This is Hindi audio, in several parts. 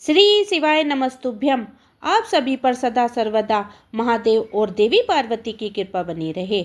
श्री शिवाय नमस्तुभ्यम। आप सभी पर सदा सर्वदा महादेव और देवी पार्वती की कृपा बनी रहे।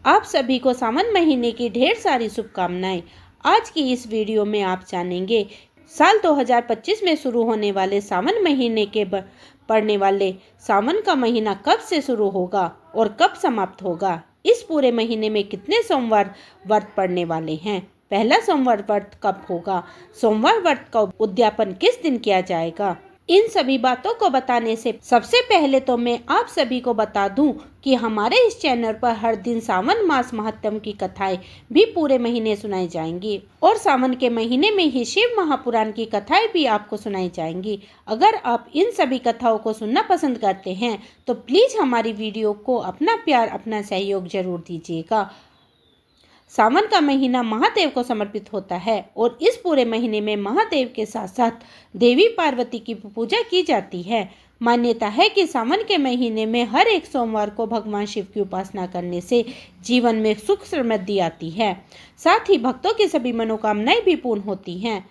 आप सभी को सावन महीने की ढेर सारी शुभकामनाएं। आज की इस वीडियो में आप जानेंगे साल 2025 में शुरू होने वाले सावन महीने के पड़ने वाले सावन का महीना कब से शुरू होगा और कब समाप्त होगा। इस पूरे महीने में कितने सोमवार व्रत पड़ने वाले हैं, पहला सोमवार व्रत कब होगा, सोमवार व्रत का उद्यापन किस दिन किया जाएगा। इन सभी बातों को बताने से सबसे पहले तो मैं आप सभी को बता दूं कि हमारे इस चैनल पर हर दिन सावन मास महात्म्य की कथाएं भी पूरे महीने सुनाई जाएंगी और सावन के महीने में ही शिव महापुराण की कथाएं भी आपको सुनाई जाएंगी। अगर आप इन सभी कथाओं को सुनना पसंद करते हैं तो प्लीज़ हमारी वीडियो को अपना प्यार, अपना सहयोग जरूर दीजिएगा। सावन का महीना महादेव को समर्पित होता है और इस पूरे महीने में महादेव के साथ साथ देवी पार्वती की पूजा की जाती है। मान्यता है कि सावन के महीने में हर एक सोमवार को भगवान शिव की उपासना करने से जीवन में सुख समृद्धि आती है, साथ ही भक्तों की सभी मनोकामनाएं भी पूर्ण होती हैं।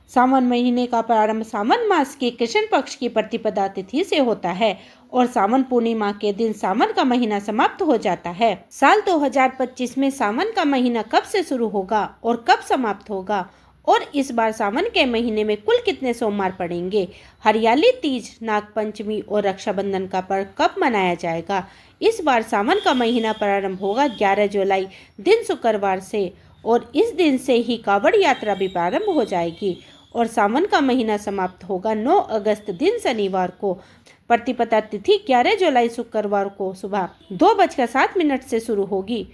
सावन महीने का प्रारंभ सावन मास के कृष्ण पक्ष की प्रतिपदा तिथि से होता है और सावन पूर्णिमा के दिन सावन का महीना समाप्त हो जाता है। साल 2025 में सावन का महीना कब से शुरू होगा और कब समाप्त होगा और इस बार सावन के महीने में कुल कितने सोमवार पड़ेंगे, हरियाली तीज, नाग पंचमी और रक्षाबंधन का पर्व कब मनाया जाएगा। इस बार सावन का महीना प्रारंभ होगा 11 जुलाई दिन शुक्रवार से और इस दिन से ही कांवड़ यात्रा भी प्रारंभ हो जाएगी और सावन का महीना समाप्त होगा 9 अगस्त दिन शनिवार को। प्रतिपदा तिथि 11 जुलाई शुक्रवार को सुबह 2:07 से शुरू होगी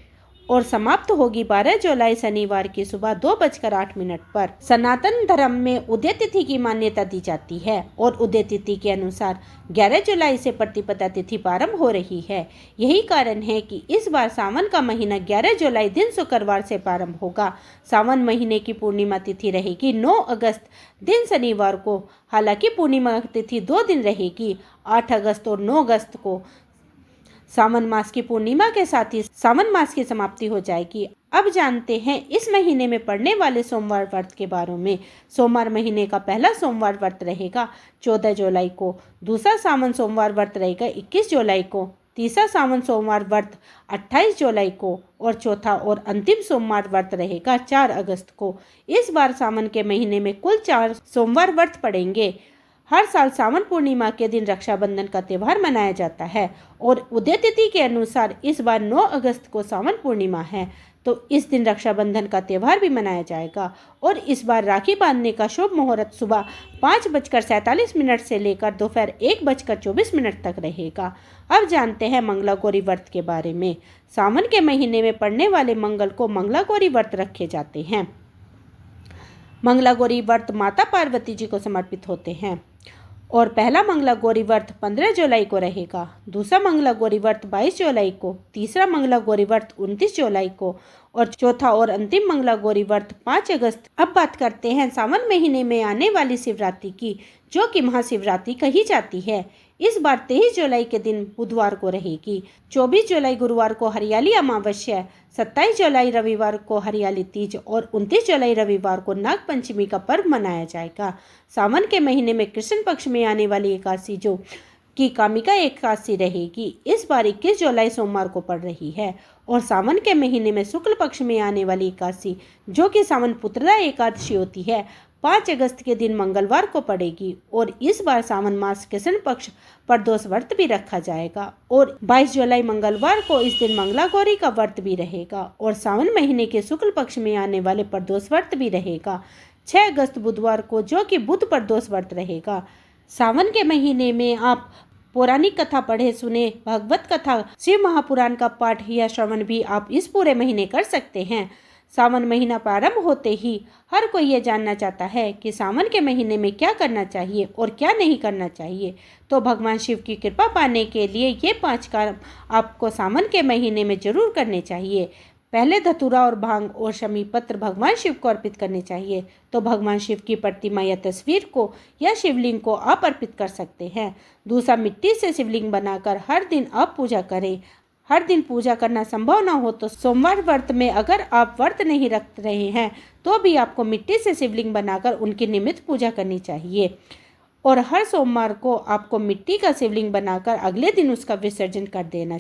और समाप्त होगी 12 जुलाई शनिवार की सुबह 2:08 पर। सनातन धर्म में उदय तिथि की मान्यता दी जाती है और उदय तिथि के अनुसार 11 जुलाई से प्रतिपदा तिथि प्रारंभ हो रही है। यही कारण है कि इस बार सावन का महीना 11 जुलाई दिन शुक्रवार से प्रारंभ होगा। सावन महीने की पूर्णिमा तिथि रहेगी 9 अगस्त दिन शनिवार को। हालांकि पूर्णिमा तिथि 2 दिन रहेगी, 8 अगस्त और 9 अगस्त को। सावन मास की पूर्णिमा के साथ ही सावन मास की समाप्ति हो जाएगी। अब जानते हैं इस महीने में पड़ने वाले सोमवार व्रत के बारे में। सोमवार महीने का पहला सोमवार व्रत रहेगा 14 जुलाई को, दूसरा सावन सोमवार व्रत रहेगा 21 जुलाई को, तीसरा सावन सोमवार व्रत 28 जुलाई को और चौथा और अंतिम सोमवार व्रत रहेगा 4 अगस्त को। इस बार सावन के महीने में कुल 4 सोमवार व्रत पड़ेंगे। हर साल सावन पूर्णिमा के दिन रक्षाबंधन का त्यौहार मनाया जाता है और उदय तिथि के अनुसार इस बार 9 अगस्त को सावन पूर्णिमा है, तो इस दिन रक्षाबंधन का त्यौहार भी मनाया जाएगा। और इस बार राखी बांधने का शुभ मुहूर्त सुबह 5:47 से लेकर दोपहर 1:24 तक रहेगा। अब जानते हैं मंगलागौरी व्रत के बारे में। सावन के महीने में पड़ने वाले मंगल को मंगलागौरी व्रत रखे जाते हैं। मंगलागौरी व्रत माता पार्वती जी को समर्पित होते हैं और पहला मंगलागौरी व्रत 15 जुलाई को रहेगा, दूसरा मंगलागौरी व्रत 22 जुलाई को, तीसरा मंगलागौरी व्रत 29 जुलाई को और चौथा और अंतिम मंगलागौरी व्रत 5 अगस्त। अब बात करते हैं सावन महीने में आने वाली शिवरात्रि की, जो कि महाशिवरात्रि कही जाती है। इस बार 23 जुलाई के दिन बुधवार को रहेगी, 24 जुलाई गुरुवार को हरियाली अमावस्या, 27 जुलाई रविवार को हरियाली तीज और 29 जुलाई रविवार को नाग पंचमी का पर्व मनाया जाएगा। सावन के महीने में कृष्ण पक्ष में आने वाली एकादशी जो कि कामिका एकादशी रहेगी, इस बार 21 जुलाई सोमवार को पड़ रही है और सावन के महीने में शुक्ल पक्ष में आने वाली एकादशी जो कि सावन पुत्रदा एकादशी होती है 5 अगस्त के दिन मंगलवार को पड़ेगी और इस बार सावन मास कृष्ण पक्ष प्रदोष व्रत भी रखा जाएगा और 22 जुलाई मंगलवार को इस दिन मंगलागौरी का व्रत भी रहेगा और सावन महीने के शुक्ल पक्ष में आने वाले प्रदोष व्रत भी रहेगा 6 अगस्त बुधवार को, जो कि बुध प्रदोष व्रत रहेगा। सावन के महीने में आप पौराणिक कथा पढ़े सुने, भगवत कथा, शिव महापुराण का पाठ या श्रवण भी आप इस पूरे महीने कर सकते हैं। सावन महीना प्रारंभ होते ही हर कोई ये जानना चाहता है कि सावन के महीने में क्या करना चाहिए और क्या नहीं करना चाहिए। तो भगवान शिव की कृपा पाने के लिए ये 5 काम आपको सावन के महीने में जरूर करने चाहिए। पहले धतूरा और भांग और शमी पत्र भगवान शिव को अर्पित करने चाहिए। तो भगवान शिव की प्रतिमा या तस्वीर को या शिवलिंग को आप अर्पित कर सकते हैं। दूसरा, मिट्टी से शिवलिंग बनाकर हर दिन आप पूजा करें। हर दिन पूजा करना संभव ना हो तो सोमवार व्रत में अगर आप व्रत नहीं रख रहे हैं तो भी आपको मिट्टी से शिवलिंग बनाकर उनकी नियमित पूजा करनी चाहिए। और हर सोमवार को आपको मिट्टी का शिवलिंग बनाकर अगले दिन उसका विसर्जन कर देना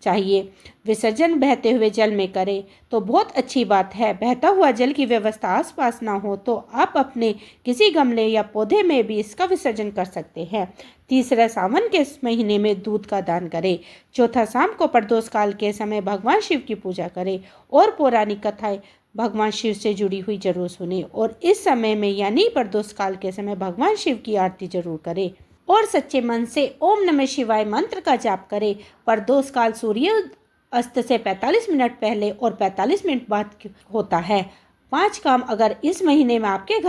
चाहिए। विसर्जन बहते हुए जल में करें तो बहुत अच्छी बात है। बहता हुआ जल की व्यवस्था आसपास ना हो तो आप अपने किसी गमले या पौधे में भी इसका विसर्जन कर सकते हैं। तीसरा, सावन के महीने में दूध का दान करें। चौथा, शाम को प्रदोष काल के समय भगवान शिव की पूजा करें और पौराणिक कथाएं भगवान शिव से जुड़ी हुई जरूर सुने और इस समय में यानी प्रदोष काल के समय भगवान शिव की आरती जरूर करें और सच्चे मन से ओम नमः शिवाय मंत्र का जाप करें। प्रदोष काल सूर्य अस्त से 45 मिनट पहले और 45 मिनट बाद होता है। 5 काम अगर इस महीने आपके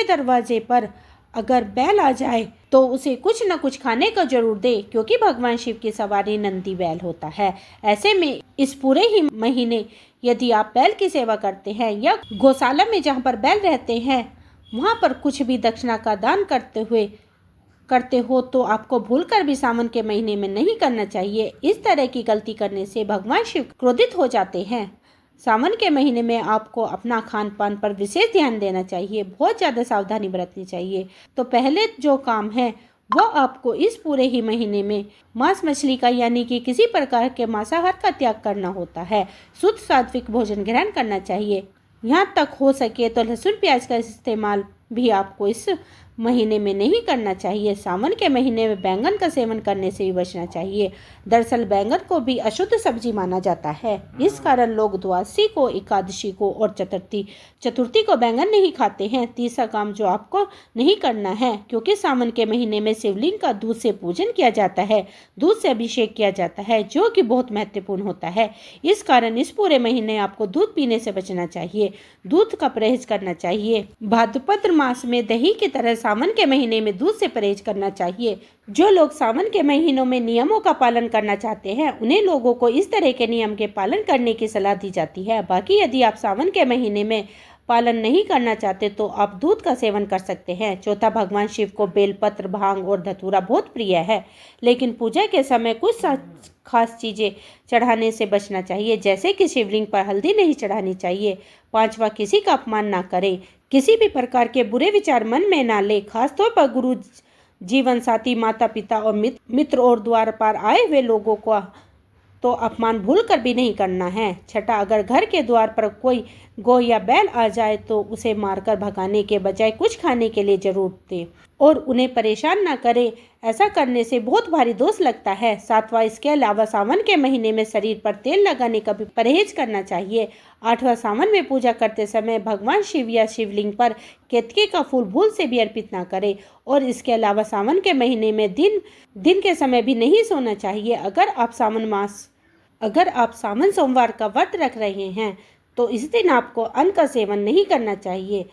दरवाजे पर अगर बैल आ जाए तो उसे कुछ न कुछ खाने का जरूर दे, क्योंकि भगवान शिव की सवारी नंदी बैल होता है। ऐसे में इस पूरे ही महीने यदि आप बैल की सेवा करते हैं या गौशाला में जहाँ पर बैल रहते हैं वहाँ पर कुछ भी दक्षिणा का दान करते हो तो आपको भूलकर भी सावन के महीने में नहीं करना चाहिए। इस तरह की गलती करने से भगवान शिव क्रोधित हो जाते हैं। सावन के महीने में आपको अपना खान पान पर विशेष ध्यान देना चाहिए, बहुत ज़्यादा सावधानी बरतनी चाहिए। तो पहले जो काम है वह आपको इस पूरे ही महीने में मांस मछली का यानी कि किसी प्रकार के मांसाहार का त्याग करना होता है। शुद्ध सात्विक भोजन ग्रहण करना चाहिए। यहाँ तक हो सके तो लहसुन प्याज का इस्तेमाल भी आपको इस महीने में नहीं करना चाहिए। सावन के महीने में बैंगन का सेवन करने से भी बचना चाहिए। दरअसल बैंगन को भी अशुद्ध सब्जी माना जाता है। इस कारण लोग द्वादशी को, एकादशी को और चतुर्थी को बैंगन नहीं खाते हैं। तीसरा काम जो आपको नहीं करना है, क्योंकि सावन के महीने में शिवलिंग का दूध से पूजन किया जाता है, दूध से अभिषेक किया जाता है, जो कि बहुत महत्वपूर्ण होता है। इस कारण इस पूरे महीने आपको दूध पीने से बचना चाहिए, दूध का परहेज करना चाहिए। भाद्रपद मास में दही की तरह सावन के महीने में दूध से परहेज करना चाहिए। जो लोग सावन के महीनों में नियमों का पालन करना चाहते हैं उन्हें लोगों को इस तरह के नियम के पालन करने की सलाह दी जाती है। बाकी यदि आप सावन के महीने में पालन नहीं करना चाहते तो आप दूध का सेवन कर सकते हैं। चौथा, भगवान शिव को बेलपत्र, भांग और धतूरा बहुत प्रिय है, लेकिन पूजा के समय कुछ खास चीज़ें चढ़ाने से बचना चाहिए, जैसे कि शिवलिंग पर हल्दी नहीं चढ़ानी चाहिए। 5वां, किसी का अपमान ना करें, किसी भी प्रकार के बुरे विचार मन में ना ले, खासतौर पर गुरु, जीवन साथी, माता पिता और मित्र और द्वार पर आए हुए लोगों को तो अपमान भूल कर भी नहीं करना है। 6, अगर घर के द्वार पर कोई गौ या बैल आ जाए तो उसे मारकर भगाने के बजाय कुछ खाने के लिए जरूर दें और उन्हें परेशान ना करें। ऐसा करने से बहुत भारी दोष लगता है। 7वां, इसके अलावा सावन के महीने में शरीर पर तेल लगाने का भी परहेज करना चाहिए। 8वां, सावन में पूजा करते समय भगवान शिव या शिवलिंग पर केतकी का फूल भूल से भी अर्पित ना करें। और इसके अलावा सावन के महीने में दिन के समय भी नहीं सोना चाहिए। अगर आप सावन सोमवार का व्रत रख रहे हैं तो इस दिन आपको अन्न का सेवन नहीं करना चाहिए।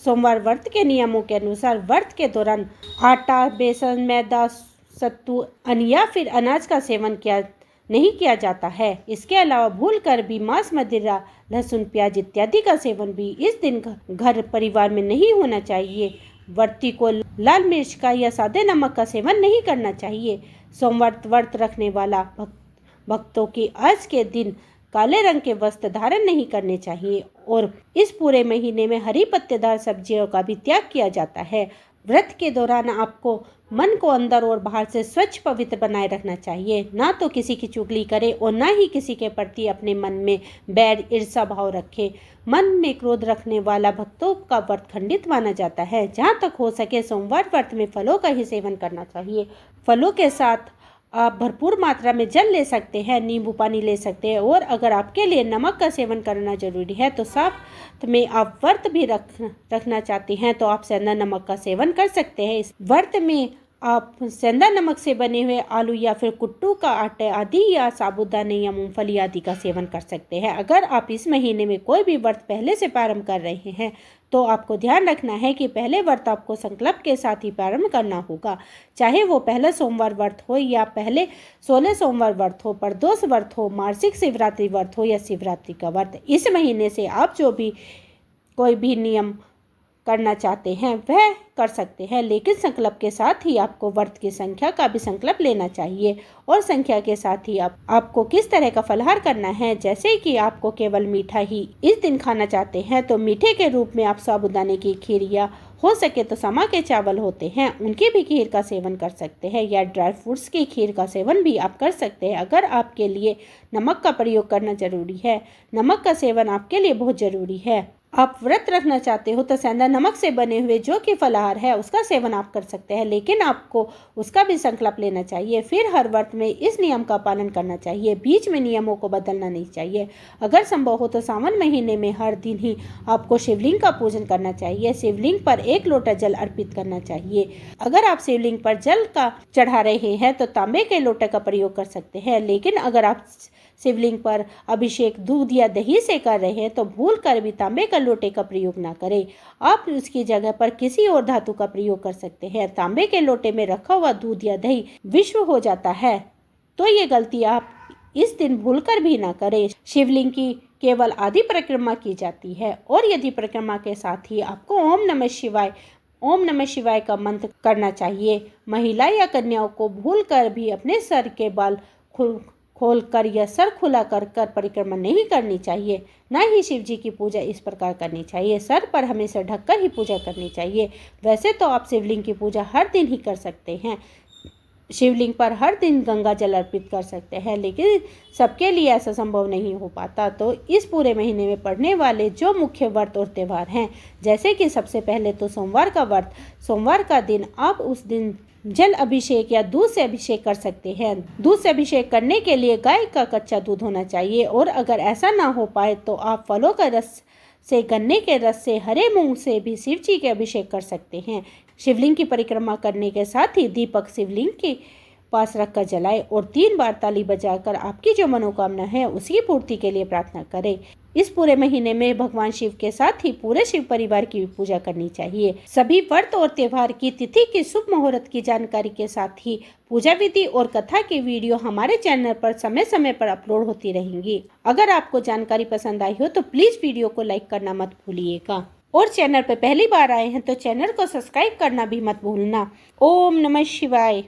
सोमवार व्रत के नियमों के अनुसार व्रत के दौरान आटा, बेसन, मैदा, सत्तू, अन्न या फिर अनाज का सेवन नहीं किया जाता है। इसके अलावा भूल कर भी मांस, मदिरा, लहसुन, प्याज इत्यादि का सेवन भी इस दिन घर परिवार में नहीं होना चाहिए। व्रती को लाल मिर्च का या सादे नमक का सेवन नहीं करना चाहिए। सोमवार व्रत रखने वाला भक्तों की आज के दिन काले रंग के वस्त्र धारण नहीं करने चाहिए और इस पूरे महीने में हरी पत्तेदार सब्जियों का भी त्याग किया जाता है। व्रत के दौरान आपको मन को अंदर और बाहर से स्वच्छ पवित्र बनाए रखना चाहिए, ना तो किसी की चुगली करे और ना ही किसी के प्रति अपने मन में बैर, ईर्षा भाव रखे। मन में क्रोध रखने वाला भक्तों का व्रत खंडित माना जाता है। जहाँ तक हो सके सोमवार व्रत में फलों का ही सेवन करना चाहिए। फलों के साथ आप भरपूर मात्रा में जल ले सकते हैं, नींबू पानी ले सकते हैं और अगर आपके लिए नमक का सेवन करना जरूरी है तो साथ में आप व्रत भी रखना चाहते हैं तो आप सेंधा नमक का सेवन कर सकते हैं। इस व्रत में आप सेंधा नमक से बने हुए आलू या फिर कुट्टू का आटे आदि या साबुदाने या मूंगफली आदि का सेवन कर सकते हैं। अगर आप इस महीने में कोई भी व्रत पहले से प्रारंभ कर रहे हैं तो आपको ध्यान रखना है कि पहले व्रत आपको संकल्प के साथ ही प्रारंभ करना होगा, चाहे वो पहला सोमवार व्रत हो या पहले 16 सोमवार व्रत हो, प्रदोष व्रत हो, मासिक शिवरात्रि व्रत हो या शिवरात्रि का व्रत। इस महीने से आप कोई भी नियम करना चाहते हैं वह कर सकते हैं, लेकिन संकल्प के साथ ही आपको व्रत की संख्या का भी संकल्प लेना चाहिए और संख्या के साथ ही आपको किस तरह का फलाहार करना है। जैसे कि आपको केवल मीठा ही इस दिन खाना चाहते हैं तो मीठे के रूप में आप साबूदाने की खीर या हो सके तो समा के चावल होते हैं उनकी भी खीर का सेवन कर सकते हैं, या ड्राई फ्रूट्स की खीर का सेवन भी आप कर सकते हैं। अगर आपके लिए नमक का प्रयोग करना जरूरी है, नमक का सेवन आपके लिए बहुत जरूरी है, आप व्रत रखना चाहते हो तो सेंधा नमक से बने हुए जो कि फलाहार है उसका सेवन आप कर सकते हैं, लेकिन आपको उसका भी संकल्प लेना चाहिए। फिर हर व्रत में इस नियम का पालन करना चाहिए, बीच में नियमों को बदलना नहीं चाहिए। अगर संभव हो तो सावन महीने में हर दिन ही आपको शिवलिंग का पूजन करना चाहिए, शिवलिंग पर 1 लोटा जल अर्पित करना चाहिए। अगर आप शिवलिंग पर जल का चढ़ा रहे हैं तो तांबे के लोटे का प्रयोग कर सकते हैं, लेकिन अगर आप शिवलिंग पर अभिषेक दूध या दही से कर रहे हैं तो भूल कर भी तांबे का लोटे का प्रयोग ना करें। आप उसकी जगह पर किसी और धातु का प्रयोग कर सकते हैं। तांबे के लोटे में रखा हुआ दूध या दही विषम हो जाता है, तो ये गलती आप इस दिन भूलकर भी ना करें। शिवलिंग की केवल आधी परिक्रमा की जाती है और यदि परिक्रमा के साथ ही आपको ओम नमः शिवाय का मंत्र करना चाहिए। महिला या कन्याओं को भूलकर भी अपने सर के बाल खोलकर या सर खुला कर परिक्रमा नहीं करनी चाहिए। ना ही शिव जी की पूजा इस प्रकार करनी चाहिए, सर पर हमेशा ढककर ही पूजा करनी चाहिए। वैसे तो आप शिवलिंग की पूजा हर दिन ही कर सकते हैं, शिवलिंग पर हर दिन गंगा जल अर्पित कर सकते हैं, लेकिन सबके लिए ऐसा संभव नहीं हो पाता। तो इस पूरे महीने में पड़ने वाले जो मुख्य व्रत और त्यौहार हैं, जैसे कि सबसे पहले तो सोमवार का व्रत, सोमवार का दिन आप उस दिन जल अभिषेक या दूध से अभिषेक कर सकते हैं। दूध से अभिषेक करने के लिए गाय का कच्चा दूध होना चाहिए, और अगर ऐसा ना हो पाए तो आप फलों का रस से, गन्ने के रस से, हरे मूंग से भी शिव जी के अभिषेक कर सकते हैं। शिवलिंग की परिक्रमा करने के साथ ही दीपक शिवलिंग के पास रखकर जलाएं और 3 बार ताली बजाकर आपकी जो मनोकामना है उसकी पूर्ति के लिए प्रार्थना करें। इस पूरे महीने में भगवान शिव के साथ ही पूरे शिव परिवार की भी पूजा करनी चाहिए। सभी व्रत और त्योहार की तिथि की शुभ मुहूर्त की जानकारी के साथ ही पूजा विधि और कथा की वीडियो हमारे चैनल पर समय समय पर अपलोड होती रहेंगी। अगर आपको जानकारी पसंद आई हो तो प्लीज वीडियो को लाइक करना मत भूलिएगा, और चैनल पर पहली बार आए हैं तो चैनल को सब्सक्राइब करना भी मत भूलना। ओम नमः शिवाय।